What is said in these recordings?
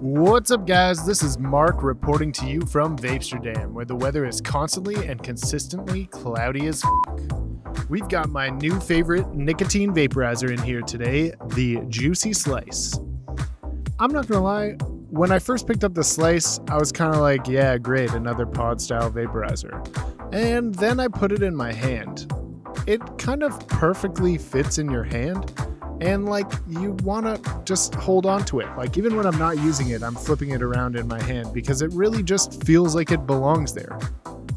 What's up, guys? This is Mark reporting to you from Vapesterdam, where the weather is constantly and consistently cloudy as f***. We've got my new favorite nicotine vaporizer in here today, the Juicy Slice. I'm not gonna lie, when I first picked up the Slice, I was kind of like, yeah, great, another pod-style vaporizer. And then I put it in my hand. It kind of perfectly fits in your hand. And like, you want to just hold on to it. Like, even when I'm not using it, I'm flipping it around in my hand because it really just feels like it belongs there.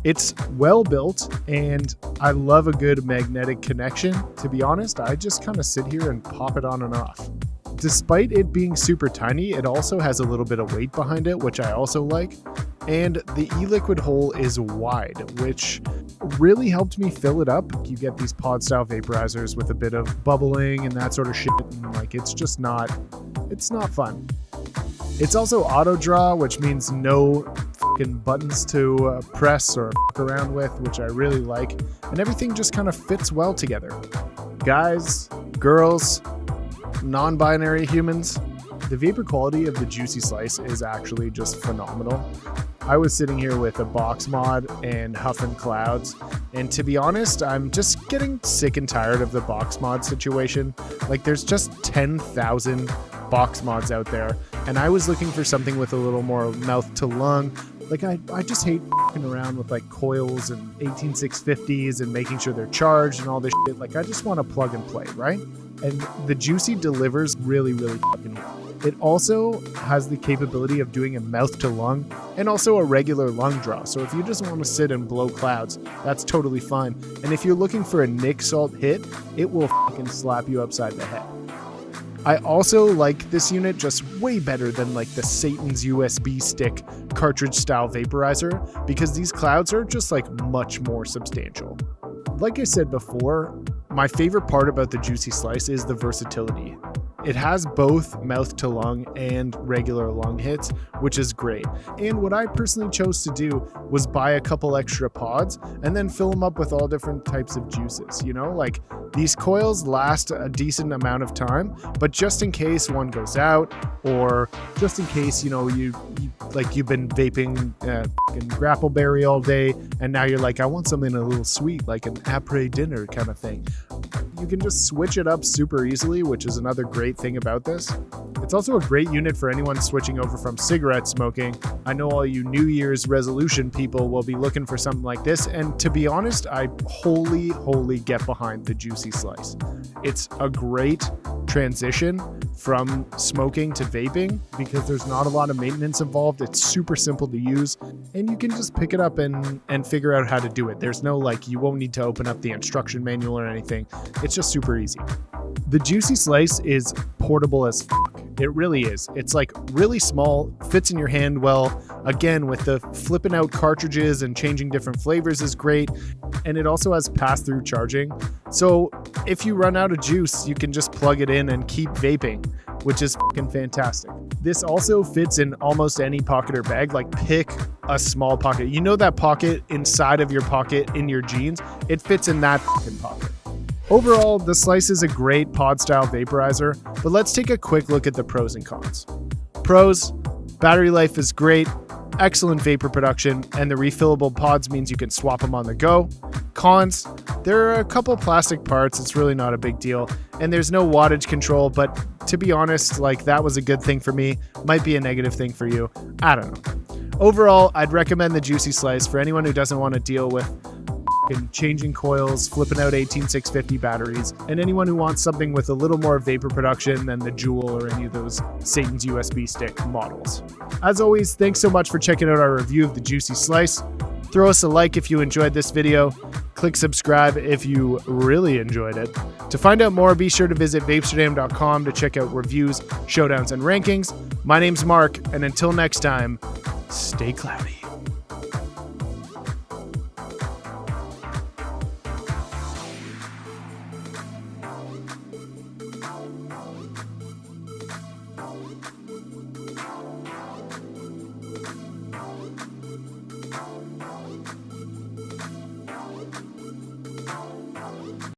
It's well built and I love a good magnetic connection. To be honest, I just kind of sit here and pop it on and off. Despite it being super tiny, it also has a little bit of weight behind it, which I also like. And the e-liquid hole is wide, which really helped me fill it up. You get these pod style vaporizers with a bit of bubbling and that sort of shit, and like it's not fun. It's also auto draw, which means no fucking buttons to press or fuck around with, which I really like, and everything just kind of fits well together. Guys, girls, non-binary humans, the vapor quality of the Juicy Slice is actually just phenomenal. I was sitting here with a box mod and huffing clouds, and to be honest, I'm just getting sick and tired of the box mod situation. Like, there's just 10,000 box mods out there, and I was looking for something with a little more mouth to lung. Like, I just hate f***ing around with like coils and 18650s and making sure they're charged and all this shit. Like, I just want to plug and play, right? And the Juicy delivers really, really fucking well. It also has the capability of doing a mouth to lung and also a regular lung draw. So if you just want to sit and blow clouds, that's totally fine. And if you're looking for a Nick Salt hit, it will fucking slap you upside the head. I also like this unit just way better than like the Satan's USB stick cartridge style vaporizer, because these clouds are just like much more substantial. Like I said before, my favorite part about the Juicy Slice is the versatility. It has both mouth to lung and regular lung hits, which is great. And what I personally chose to do was buy a couple extra pods and then fill them up with all different types of juices. You know, like, these coils last a decent amount of time, but just in case one goes out, or just in case, you know, you've been vaping fucking Grappleberry all day, and now you're like, I want something a little sweet, like an après dinner kind of thing. You can just switch it up super easily, which is another great thing about this. It's also a great unit for anyone switching over from cigarette smoking. I know all you New Year's resolution people will be looking for something like this, and to be honest, I wholly get behind the Juicy Slice. It's a great transition from smoking to vaping because there's not a lot of maintenance involved. It's super simple to use, and you can just pick it up and figure out how to do it. There's no, like, you won't need to open up the instruction manual or anything. It's just super easy. The Juicy Slice is portable as fuck. It really is. It's like really small, fits in your hand well. Again, with the flipping out cartridges and changing different flavors is great. And it also has pass-through charging. So if you run out of juice, you can just plug it in and keep vaping, which is fucking fantastic. This also fits in almost any pocket or bag. Like, pick a small pocket. You know that pocket inside of your pocket in your jeans? It fits in that fucking pocket. Overall, the Slice is a great pod-style vaporizer, but let's take a quick look at the pros and cons. Pros: battery life is great, excellent vapor production, and the refillable pods means you can swap them on the go. Cons: there are a couple plastic parts, it's really not a big deal, and there's no wattage control, but to be honest, like, that was a good thing for me, might be a negative thing for you, I don't know. Overall, I'd recommend the Juicy Slice for anyone who doesn't want to deal with changing coils, flipping out 18650 batteries, and anyone who wants something with a little more vapor production than the Juul or any of those Satan's USB stick models. As always, thanks so much for checking out our review of the Juicy Slice. Throw us a like if you enjoyed this video. Click subscribe if you really enjoyed it. To find out more, be sure to visit Vapesterdam.com to check out reviews, showdowns, and rankings. My name's Mark, and until next time, stay cloudy.